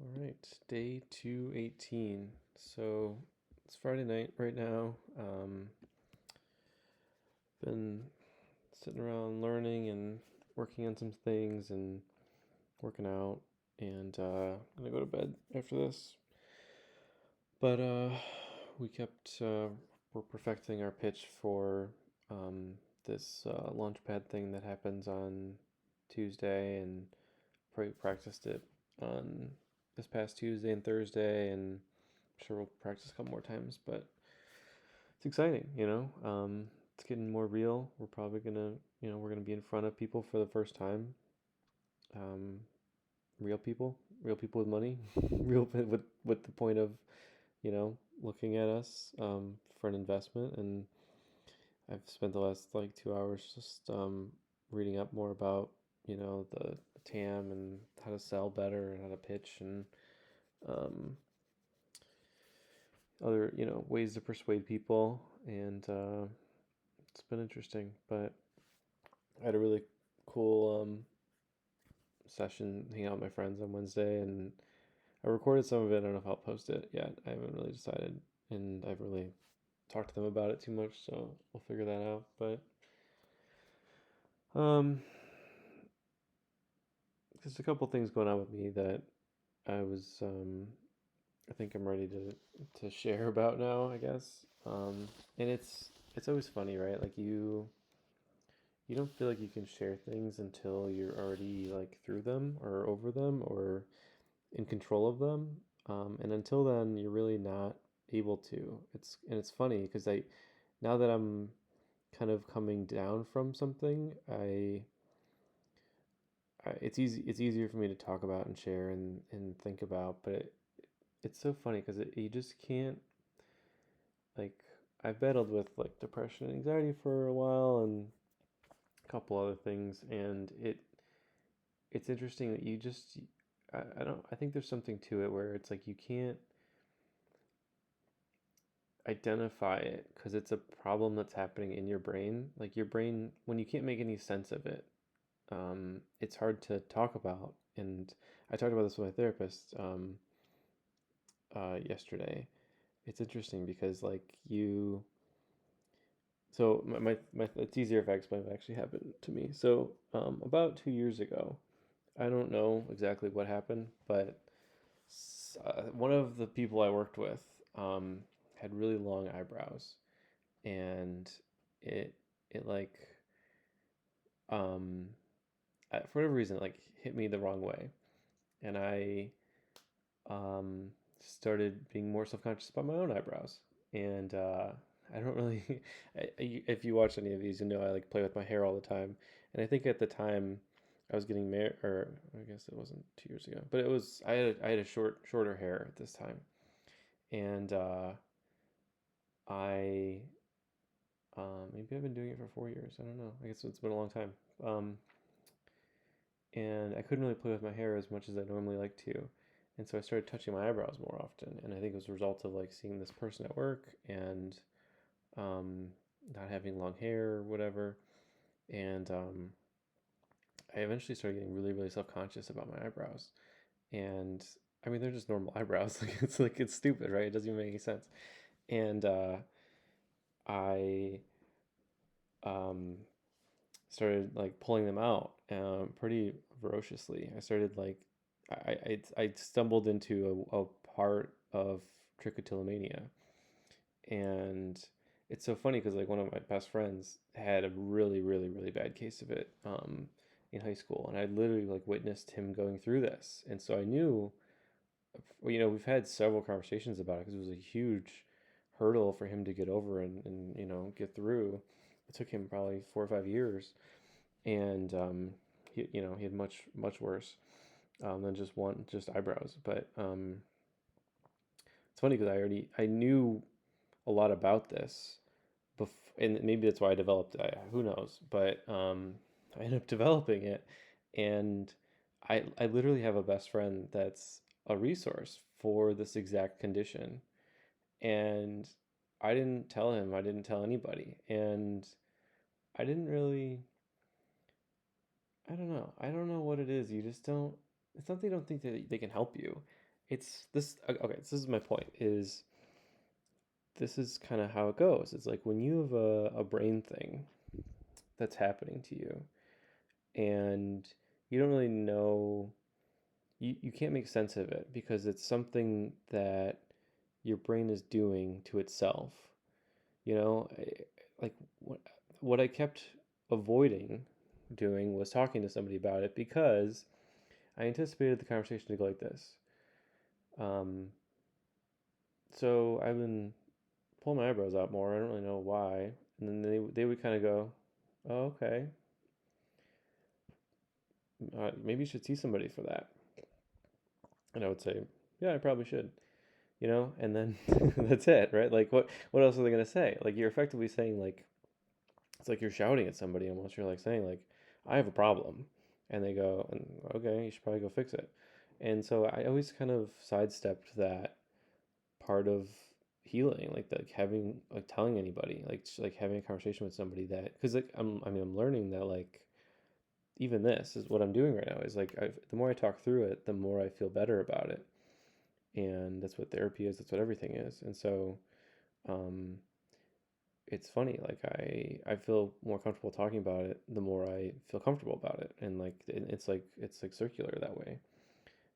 All right, day 218. So it's Friday night right now. Been sitting around learning and working on some things and working out, and I'm gonna go to bed after this. But we kept we're perfecting our pitch for um, this launchpad thing that happens on Tuesday, and practiced it on this past Tuesday and Thursday, and I'm sure we'll practice a couple more times. But it's exciting, you know. It's getting more real. We're probably gonna, we're gonna be in front of people for the first time. Um, real people with money, with the point of, looking at us for an investment. And I've spent the last like 2 hours just reading up more about, the TAM and how to sell better and how to pitch and um, other, ways to persuade people. And it's been interesting. But I had a really cool session hanging out with my friends on Wednesday, and I recorded some of it. I don't know if I'll post it yet. I haven't really decided, and I've really talked to them about it too much, so we'll figure that out. But um, there's a couple things going on with me that I was I think I'm ready to share about now, I guess. And it's always funny, right? Like you don't feel like you can share things until you're already like through them or over them or in control of them. And until then, you're really not able to. It's funny because I now that I'm kind of coming down from something, it's easier for me to talk about and share and think about. But it's so funny because you just can't, like, I've battled with like depression and anxiety for a while and a couple other things, and it's interesting that you just I don't I think there's something to it where it's like you can't identify it because it's a problem that's happening in your brain. Like your brain, when you can't make any sense of it, it's hard to talk about. And I talked about this with my therapist yesterday. It's interesting because like it's easier if I explain what actually happened to me. So about 2 years ago, I don't know exactly what happened, but one of the people I worked with um, had really long eyebrows, and it it like um, for whatever reason like hit me the wrong way, and I um, started being more self-conscious about my own eyebrows. And I don't really if you watch any of these, you know I like play with my hair all the time. And I think at the time I was getting married, or I guess it wasn't 2 years ago, but it was I had a shorter hair at this time. And I maybe I've been doing it for 4 years. I don't know. I guess it's been a long time. Um, and I couldn't really play with my hair as much as I normally like to. And so I started touching my eyebrows more often. And I think it was a result of like seeing this person at work and um, not having long hair or whatever. And I eventually started getting really, really self-conscious about my eyebrows. And I mean, they're just normal eyebrows. Like it's stupid, right? It doesn't even make any sense. And I um, started like pulling them out pretty ferociously. I started like I stumbled into a part of trichotillomania, and it's so funny because like one of my best friends had a really really really bad case of it in high school, and I literally like witnessed him going through this, and so I knew, we've had several conversations about it because it was a huge hurdle for him to get over and get through. It took him probably 4 or 5 years, and he had much worse than just eyebrows. But it's funny because I knew a lot about this, and maybe that's why I developed it. Who knows? But I ended up developing it, and I literally have a best friend that's a resource for this exact condition, and I didn't tell him. I didn't tell anybody, and I didn't really. I don't know. I don't know what it is. You just don't. It's not they don't think that they can help you. it's this okay, this is my point is this is kind of how it goes. It's like when you have a brain thing that's happening to you and you don't really know you can't make sense of it because it's something that your brain is doing to itself. You know, like what I kept avoiding doing was talking to somebody about it because I anticipated the conversation to go like this. Um, so I've been pulling my eyebrows out more. I don't really know why. And then they would kind of go, "Oh, okay. Maybe you should see somebody for that." And I would say, "Yeah, I probably should." You know, and then that's it, right? Like what else are they gonna say? Like you're effectively saying like it's like you're shouting at somebody almost. You're like saying like I have a problem, and they go, and okay, you should probably go fix it. And so I always kind of sidestepped that part of healing, like having like telling anybody, like having a conversation with somebody that because like I'm learning that like even this is what I'm doing right now is like the more I talk through it, the more I feel better about it, and that's what therapy is. That's what everything is, and so um, it's funny like I feel more comfortable talking about it the more I feel comfortable about it, and like it's like circular that way.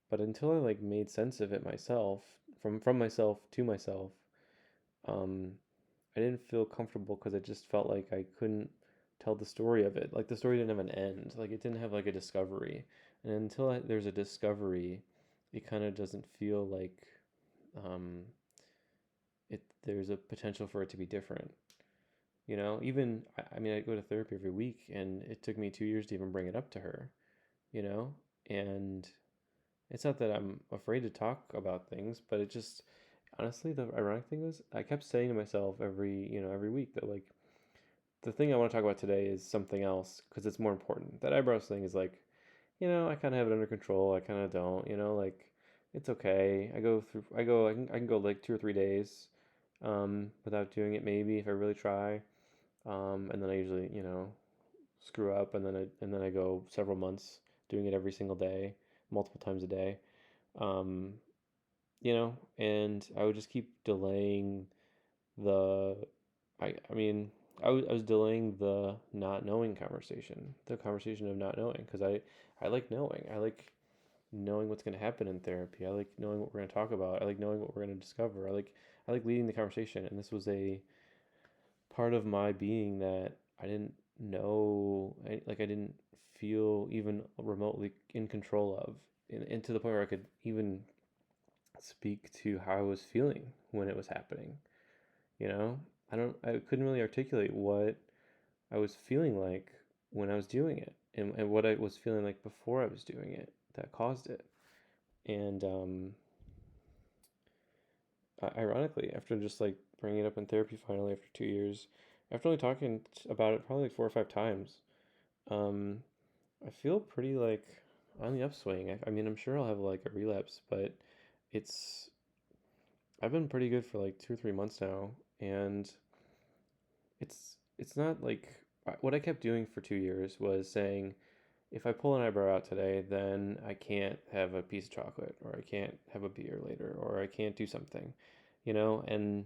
But until I like made sense of it myself, from myself to myself, um I didn't feel comfortable because I just felt like I couldn't tell the story of it. Like the story didn't have an end. Like it didn't have like a discovery. And until there's a discovery, it kind of doesn't feel like um there's a potential for it to be different. You know, even I mean I go to therapy every week and it took me 2 years to even bring it up to her, you know? And it's not that I'm afraid to talk about things, but it just honestly the ironic thing was I kept saying to myself every week that like the thing I want to talk about today is something else because it's more important. That eyebrows thing is like, I kind of have it under control. I kind of don't, like it's okay. I can go like 2 or 3 days without doing it maybe if I really try. And then I usually, screw up and then I go several months doing it every single day, multiple times a day. Um, and I would just keep delaying the I mean I was delaying the not knowing conversation, the conversation of not knowing because I like knowing. I like knowing what's going to happen in therapy. I like knowing what we're going to talk about. I like knowing what we're going to discover. I like leading the conversation, and this was a part of my being that I didn't know, I didn't feel even remotely in control of, and to the point where I could even speak to how I was feeling when it was happening. You know, I couldn't really articulate what I was feeling like when I was doing it and what I was feeling like before I was doing it that caused it. And ironically, after just like bringing it up in therapy finally after 2 years, after only talking about it probably like 4 or 5 times, um, I feel pretty like on the upswing. I mean, I'm sure I'll have like a relapse, but it's, I've been pretty good for like 2 or 3 months now. And it's not like what I kept doing for 2 years was saying if I pull an eyebrow out today, then I can't have a piece of chocolate or I can't have a beer later or I can't do something, and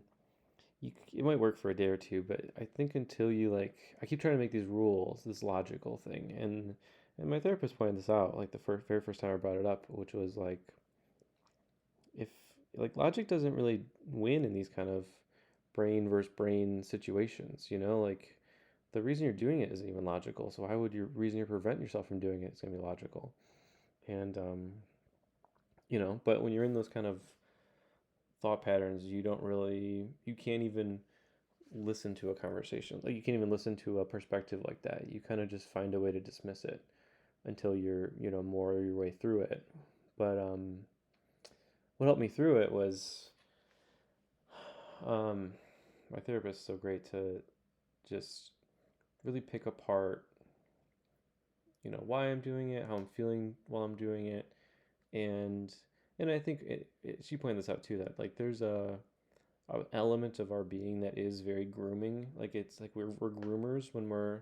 it might work for a day or two, but I think until you like I keep trying to make these rules, this logical thing, and my therapist pointed this out like the very first time I brought it up, which was like if like logic doesn't really win in these kind of brain versus brain situations, like the reason you're doing it isn't even logical. So why would your reason you're preventing yourself from doing it is going to be logical? And but when you're in those kind of thought patterns, you can't even listen to a conversation. Like you can't even listen to a perspective like that. You kind of just find a way to dismiss it until you're, more your way through it. But what helped me through it was um my therapist is so great to just really pick apart, why I'm doing it, how I'm feeling while I'm doing it, and I think she pointed this out too that like there's a element of our being that is very grooming. Like it's like we're groomers when we're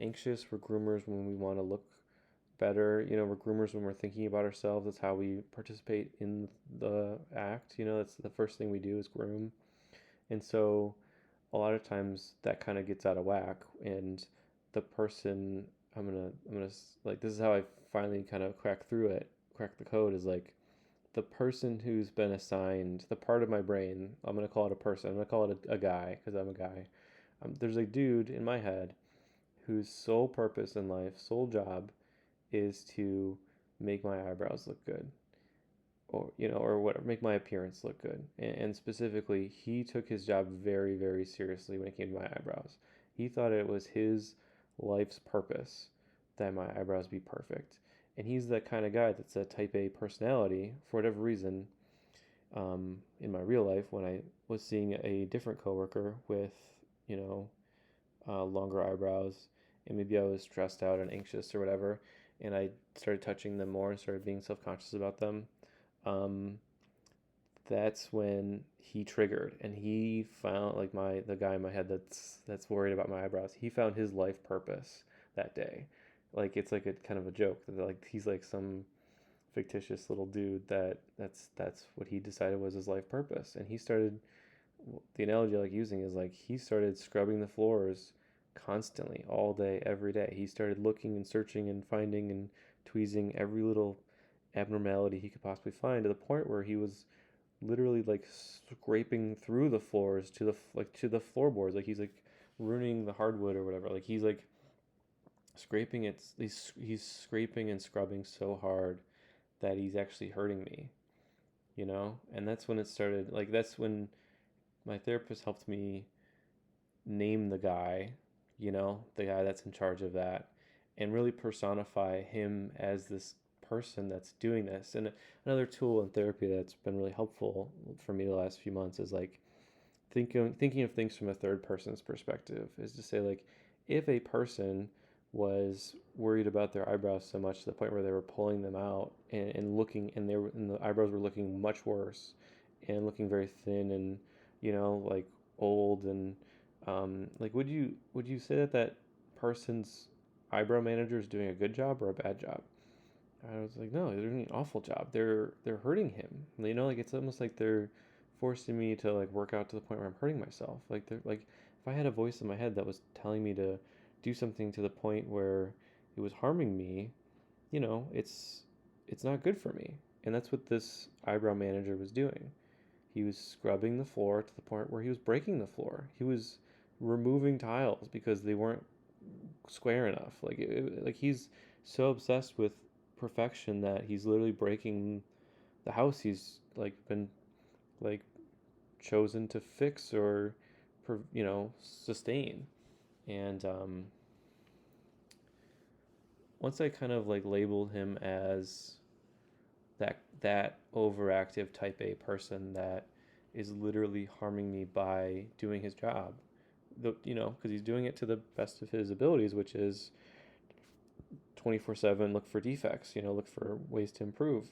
anxious. We're groomers when we want to look better. We're groomers when we're thinking about ourselves. That's how we participate in the act. That's the first thing we do is groom. And so a lot of times that kind of gets out of whack, and the person I'm gonna like, this is how I finally kind of crack the code, is like the person who's been assigned the part of my brain. I'm gonna call it a person. I'm gonna call it a guy because I'm a guy. There's a dude in my head whose sole purpose in life, sole job, is to make my eyebrows look good, or whatever, make my appearance look good. And specifically, he took his job very, very seriously when it came to my eyebrows. He thought it was his life's purpose that my eyebrows be perfect. And he's that kind of guy that's a type A personality for whatever reason. In my real life, when I was seeing a different coworker with, you know, longer eyebrows, and maybe I was stressed out and anxious or whatever, and I started touching them more and started being self conscious about them. Um, that's when he triggered, and he found, like, the guy in my head that's worried about my eyebrows. He found his life purpose that day. Like, it's like a kind of a joke that, like, he's like some fictitious little dude that's what he decided was his life purpose. And he started, the analogy I like using is like he started scrubbing the floors constantly, all day, every day. He started looking and searching and finding and tweezing every little abnormality he could possibly find, to the point where he was literally like scraping through the floors to the floorboards. Like, he's like ruining the hardwood or whatever. Like, he's like scraping it. He's scraping and scrubbing so hard that he's actually hurting me. And that's when it started. Like, that's when my therapist helped me name the guy that's in charge of that, and really personify him as this person that's doing this. And another tool in therapy that's been really helpful for me the last few months is like thinking of things from a third person's perspective, is to say, like, if a person was worried about their eyebrows so much to the point where they were pulling them out and looking, and the eyebrows were looking much worse and looking very thin and, like, old, and like, would you say that person's eyebrow manager is doing a good job or a bad job? I was like, no, they're doing an awful job. They're hurting him. Like, it's almost like they're forcing me to, like, work out to the point where I'm hurting myself. Like, they're like, if I had a voice in my head that was telling me to do something to the point where it was harming me, it's not good for me. And that's what this eyebrow manager was doing. He was scrubbing the floor to the point where he was breaking the floor. He was removing tiles because they weren't square enough. Like, he's so obsessed with perfection that he's literally breaking the house he's, like, been, like, chosen to fix or sustain. And once I kind of, like, labeled him as that overactive type A person that is literally harming me by doing his job, because he's doing it to the best of his abilities, which is 24/7 look for defects, look for ways to improve.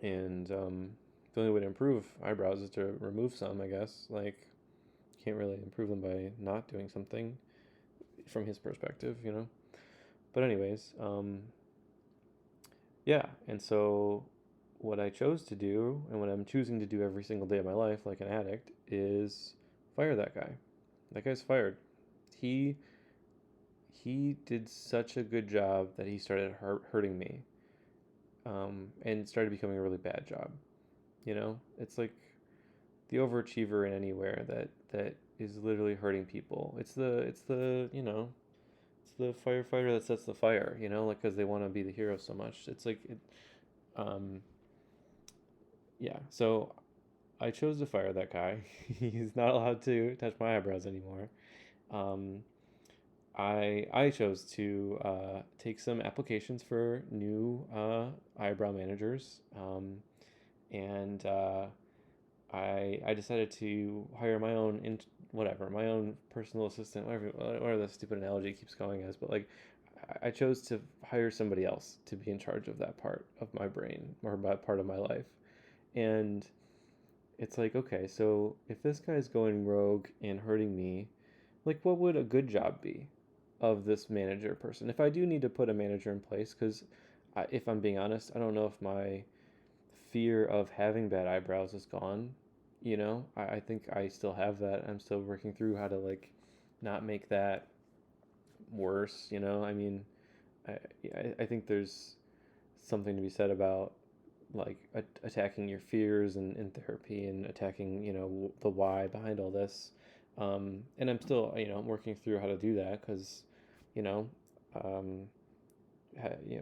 And the only way to improve eyebrows is to remove some, I guess. Like, you can't really improve them by not doing something from his perspective. But anyways, yeah. And so what I chose to do, and what I'm choosing to do every single day of my life, like an addict, is fire that guy. That guy's fired. He he did such a good job that he started hurting me, and started becoming a really bad job. It's like the overachiever in anywhere that is literally hurting people. It's the firefighter that sets the fire. Like, because they want to be the hero so much. It's like um, yeah. So I chose to fire that guy. He's not allowed to touch my eyebrows anymore. Um, I chose to take some applications for new eyebrow managers, and I decided to hire my own my own personal assistant, whatever the stupid analogy keeps going as. But, like, I chose to hire somebody else to be in charge of that part of my brain, or that part of my life. And it's like, okay, so if this guy's going rogue and hurting me, like, what would a good job be? of this manager person. If I do need to put a manager in place, because if I'm being honest, I don't know if my fear of having bad eyebrows is gone. I think I still have that. I'm still working through how to like not make that worse. I mean, I I think there's something to be said about like attacking your fears in therapy and attacking the why behind all this. And I'm still I'm working through how to do that because you know um,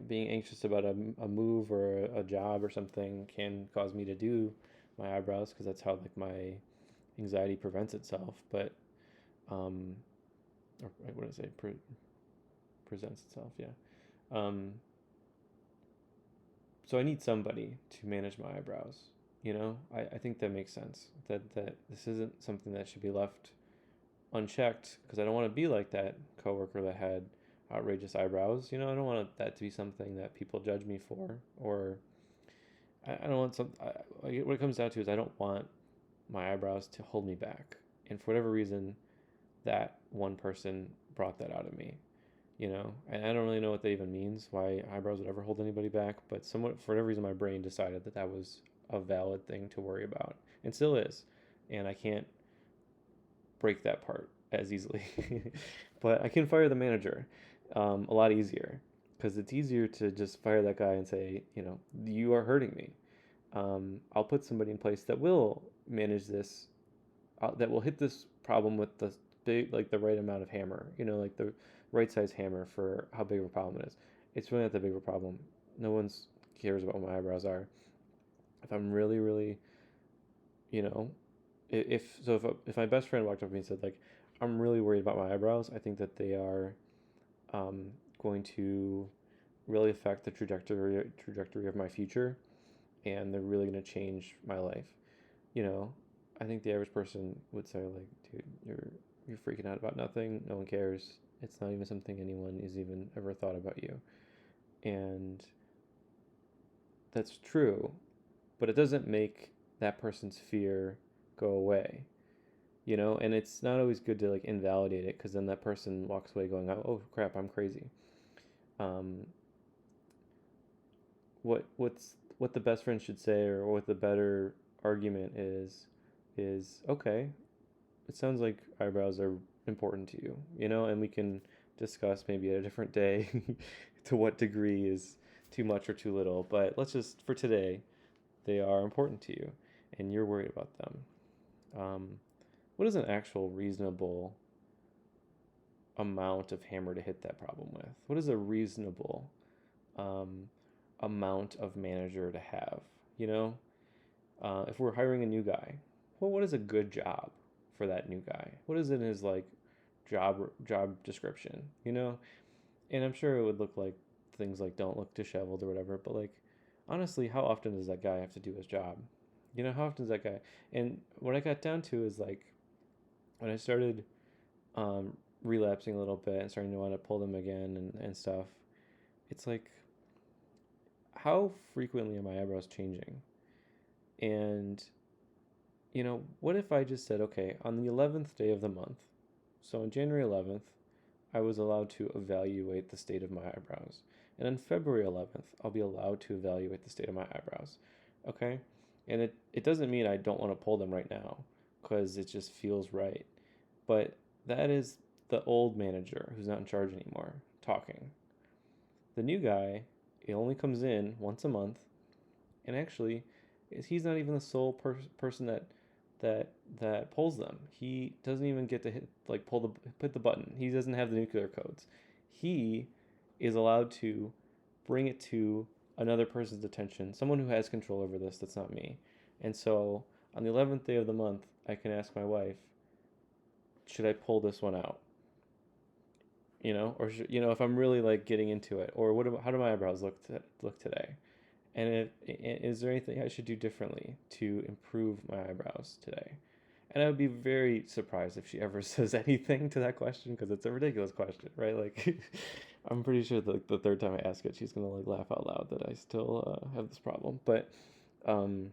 being anxious about a move or a job or something can cause me to do my eyebrows because that's how like my anxiety prevents itself. But um, or what did I say? Presents itself. Yeah. Um, so I need somebody to manage my eyebrows. I think that makes sense. That this isn't something that should be left unchecked because I don't want to be like that coworker that had outrageous eyebrows. I don't want that to be something that people judge me for, or I don't want some. What it comes down to is I don't want my eyebrows to hold me back, and for whatever reason, that one person brought that out of me. And I don't really know what that even means, why eyebrows would ever hold anybody back, but somewhat for whatever reason, my brain decided that that was a valid thing to worry about, and still is, and I can't break that part as easily. But I can fire the manager a lot easier because it's easier to just fire that guy and say, you are hurting me. I'll put somebody in place that will manage this, that will hit this problem with the big, like the right amount of hammer, like the right size hammer for how big of a problem it is. It's really not that big of a problem. No one's cares about what my eyebrows are. If I'm really, really, you know, if my best friend walked up to me and said like, I'm really worried about my eyebrows, I think that they are um, going to really affect the trajectory of my future, and they're really going to change my life. You know, I think the average person would say like, dude, you're freaking out about nothing. No one cares. It's not even something anyone has even ever thought about you. And that's true, but it doesn't make that person's fear go away. And it's not always good to like invalidate it because then that person walks away going, oh crap, I'm crazy. Um, what the best friend should say, or what the better argument is okay, it sounds like eyebrows are important to you, and we can discuss maybe at a different day to what degree is too much or too little, but let's just for today, they are important to you and you're worried about them. um, what is an actual reasonable amount of hammer to hit that problem with? What is a reasonable um, amount of manager to have? You know, if we're hiring a new guy, well, what is a good job for that new guy? What is in his like job description? And I'm sure it would look like things like don't look disheveled or whatever. But like, honestly, how often does that guy have to do his job? How often does that guy? And what I got down to is like when I started um, relapsing a little bit and starting to want to pull them again and stuff. It's like, how frequently are my eyebrows changing? And, what if I just said, okay, on the 11th day of the month, so on January 11th, I was allowed to evaluate the state of my eyebrows. And on February 11th, I'll be allowed to evaluate the state of my eyebrows. Okay? And it doesn't mean I don't want to pull them right now because it just feels right. But that is the old manager who's not in charge anymore talking. The new guy, he only comes in once a month, and actually, he's not even the sole person that pulls them. He doesn't even get to hit like put the button. He doesn't have the nuclear codes. He is allowed to bring it to another person's attention, someone who has control over this that's not me. And so on the 11th day of the month, I can ask my wife, should I pull this one out? Or should, if I'm really like getting into it, or how do my eyebrows look today? And is there anything I should do differently to improve my eyebrows today? And I would be very surprised if she ever says anything to that question because it's a ridiculous question, right? Like, I'm pretty sure that the third time I ask it, she's gonna like laugh out loud that I still have this problem. But um,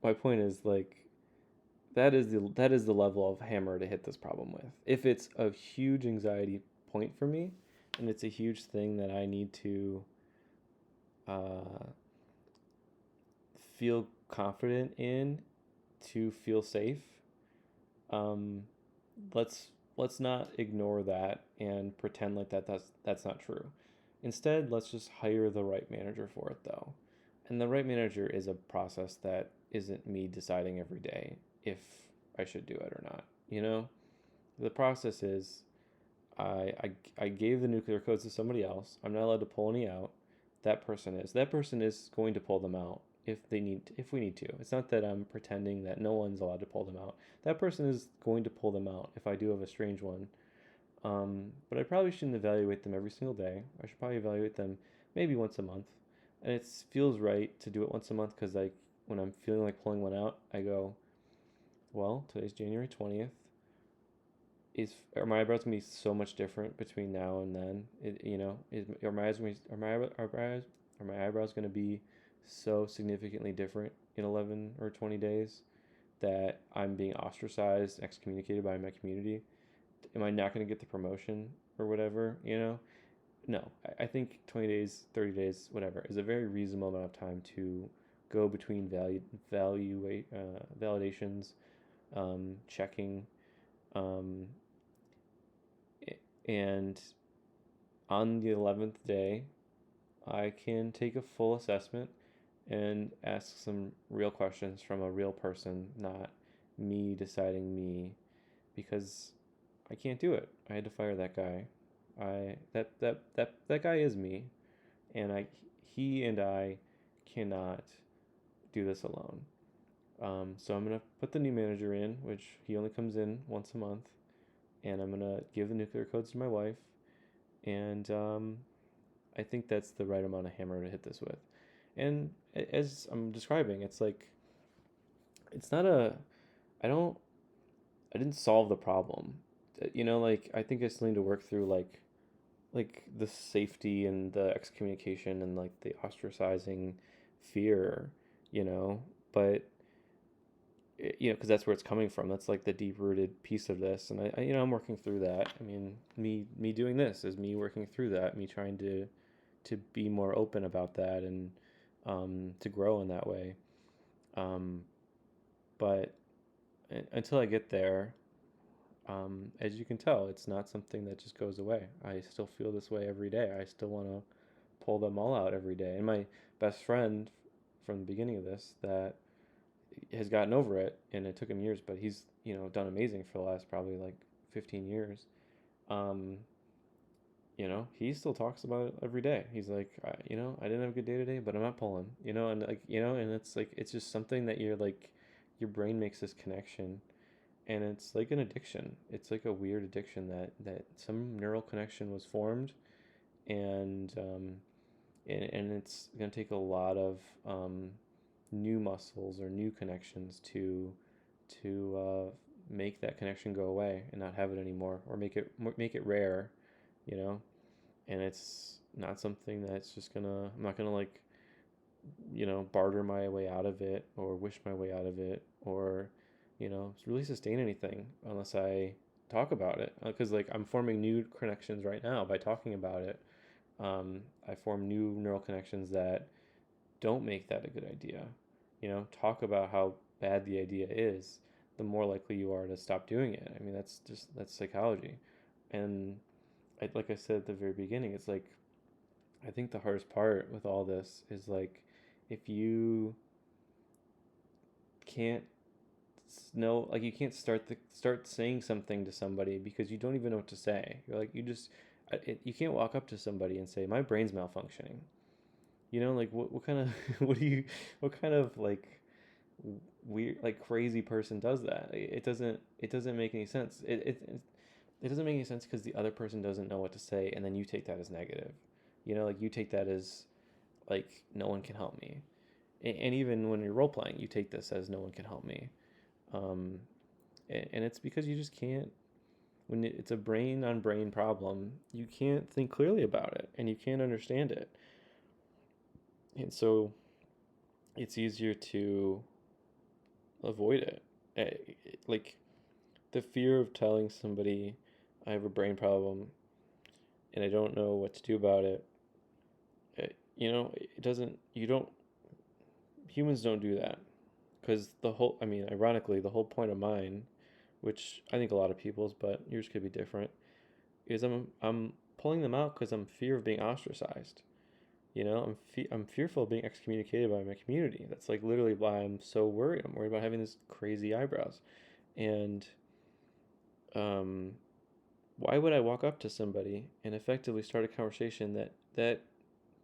my point is like that is the level of hammer to hit this problem with. If it's a huge anxiety point for me, and it's a huge thing that I need to uh, feel confident in to feel safe, um, let's let's not ignore that and pretend like that's not true. Instead, let's just hire the right manager for it though. And the right manager is a process that isn't me deciding every day if I should do it or not. You know, the process is I gave the nuclear codes to somebody else. I'm not allowed to pull any out. That person is going to pull them out if we need to. It's not that I'm pretending that no one's allowed to pull them out. That person is going to pull them out if I do have a strange one. But I probably shouldn't evaluate them every single day. I should probably evaluate them maybe once a month. And it feels right to do it once a month because like when I'm feeling like pulling one out, I go, well, today's January 20th. Are my eyebrows gonna be so much different between now and then? Are my eyes are my eyebrows gonna be so significantly different in 11 or 20 days that I'm being ostracized, excommunicated by my community? Am I not gonna get the promotion or whatever? No. I think 20 days, 30 days, whatever, is a very reasonable amount of time to go between validations, checking, um, and on the 11th day, I can take a full assessment and ask some real questions from a real person, not me deciding me, because I can't do it. I had to fire that guy. That guy is me, and he and I cannot do this alone. So I'm gonna put the new manager in, which he only comes in once a month, and I'm gonna give the nuclear codes to my wife, and I think that's the right amount of hammer to hit this with. And as I'm describing, it's like it's not a I don't I didn't solve the problem. Like I think I still need to work through like the safety and the excommunication and like the ostracizing fear, you know, but because that's where it's coming from. That's like the deep rooted piece of this, and I'm working through that. I mean, me doing this is me working through that, me trying to be more open about that and to grow in that way. Um, but until I get there, as you can tell, it's not something that just goes away. I still feel this way every day. I still want to pull them all out every day. And my best friend from the beginning of this that has gotten over it, and it took him years, but he's done amazing for the last probably like 15 years. Um, he still talks about it every day. He's like, I didn't have a good day today, but I'm not pulling, and like, and it's like, it's just something that you're like, your brain makes this connection, and it's like an addiction. It's like a weird addiction that some neural connection was formed, and and it's gonna take a lot of new muscles or new connections to make that connection go away and not have it anymore, or make it rare, you know. And it's not something that's just gonna I'm not gonna like barter my way out of it or wish my way out of it or really sustain anything unless I talk about it, because like I'm forming new connections right now by talking about it. I form new neural connections that don't make that a good idea. Talk about how bad the idea is, the more likely you are to stop doing it. I mean, that's psychology. And like I said at the very beginning, it's like I think the hardest part with all this is like if you can't know, like you can't start saying something to somebody because you don't even know what to say. You're like you can't walk up to somebody and say my brain's malfunctioning. Like what kind of what kind of like weird, like crazy person does that? It doesn't make any sense. It doesn't make any sense because the other person doesn't know what to say, and then you take that as negative. Like you take that as like no one can help me, and even when you're role playing, you take this as no one can help me, um, and it's because you just can't. When it's a brain on brain problem, you can't think clearly about it, and you can't understand it, and so it's easier to avoid it. eh, like the fear of telling somebody I have a brain problem and I don't know what to do about it. It doesn't. You don't. Humans don't do that because I mean, ironically, the whole point of mine, which I think a lot of people's, but yours could be different, is I'm pulling them out because I'm fear of being ostracized. I'm fearful of being excommunicated by my community. That's like literally why I'm so worried. I'm worried about having these crazy eyebrows. And um, why would I walk up to somebody and effectively start a conversation that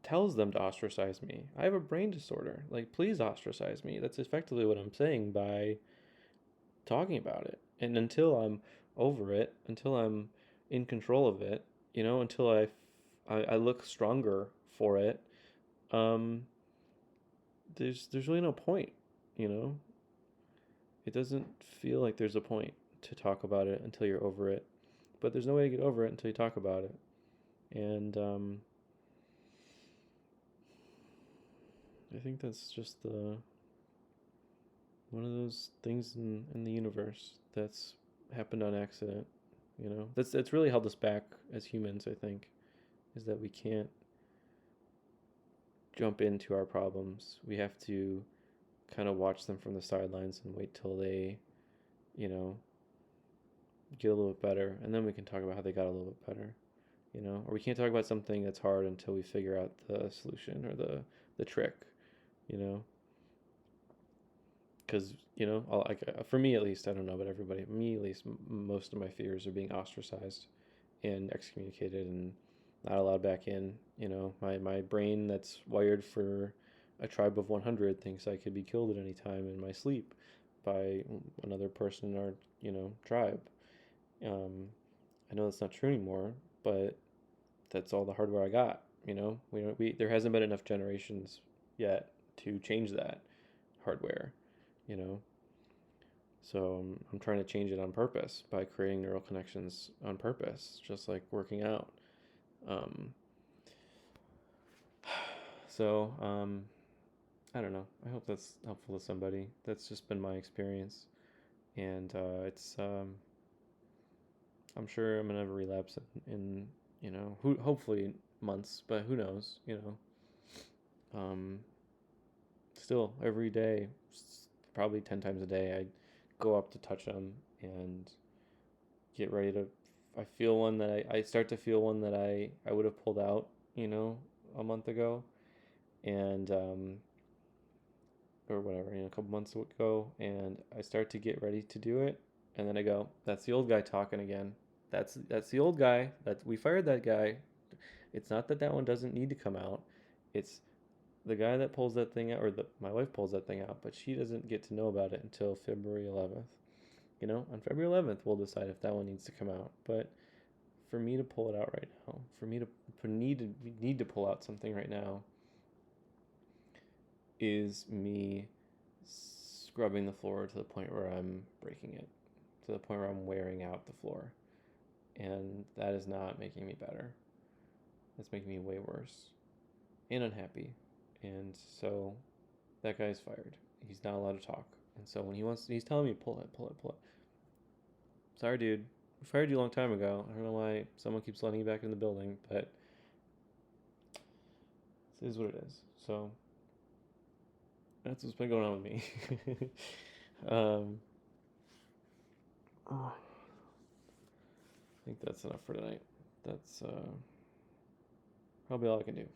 tells them to ostracize me? I have a brain disorder. Like, please ostracize me. That's effectively what I'm saying by talking about it. And until I'm over it, until I'm in control of it, until I look stronger for it, um, there's really no point, you know? It doesn't feel like there's a point to talk about it until you're over it. But there's no way to get over it until you talk about it. And I think that's just the one of those things in the universe that's happened on accident. That's really held us back as humans, I think, is that we can't jump into our problems. We have to kind of watch them from the sidelines and wait till they, you know, get a little bit better, and then we can talk about how they got a little bit better. Or we can't talk about something that's hard until we figure out the solution or the trick. You know, because for me at least, I don't know about everybody. Me at least, most of my fears are being ostracized and excommunicated and not allowed back in. My brain that's wired for a tribe of 100 thinks I could be killed at any time in my sleep by another person in our tribe. Um, I know that's not true anymore, but that's all the hardware I got. We there hasn't been enough generations yet to change that hardware. You know, so I'm trying to change it on purpose by creating neural connections on purpose, just like working out. Um, so I don't know. I hope that's helpful to somebody. That's just been my experience, and it's I'm sure I'm gonna have a relapse in hopefully months, but who knows? Um, Still every day, probably 10 times a day, I go up to touch them and get ready to. I feel one that I start to feel one that I would have pulled out, a month ago, and or whatever, a couple months ago, and I start to get ready to do it, and then I go, that's the old guy talking again. That's the old guy. That we fired that guy. It's not that that one doesn't need to come out. It's the guy that pulls that thing out, or my wife pulls that thing out, but she doesn't get to know about it until February 11th. On February 11th, we'll decide if that one needs to come out. But for me to pull it out right now, for need to pull out something right now, is me scrubbing the floor to the point where I'm breaking it, to the point where I'm wearing out the floor, and that is not making me better. That's making me way worse and unhappy. And so that guy's fired. He's not allowed to talk. And so when he's telling me pull it, pull it, pull it. Sorry, dude. We fired you a long time ago. I don't know why someone keeps letting you back in the building, but it is what it is. So that's what's been going on with me. um, I think that's enough for tonight. That's probably all I can do.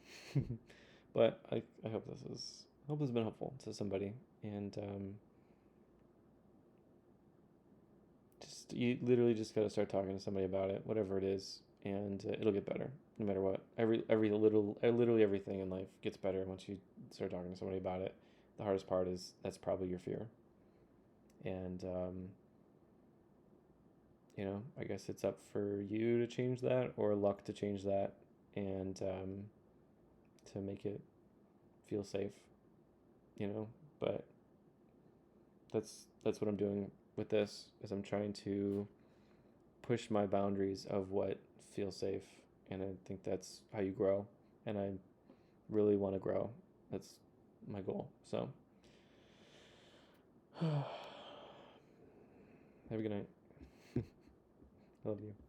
But I hope I hope this has been helpful to somebody. And you literally just gotta start talking to somebody about it, whatever it is, and it'll get better no matter what. Literally everything in life gets better once you start talking to somebody about it. The hardest part is that's probably your fear, and I guess it's up for you to change that or luck to change that, and to make it feel safe, But that's what I'm doing with this, is I'm trying to push my boundaries of what feels safe, and I think that's how you grow, and I really want to grow. That's my goal. So Have a good night. Love you.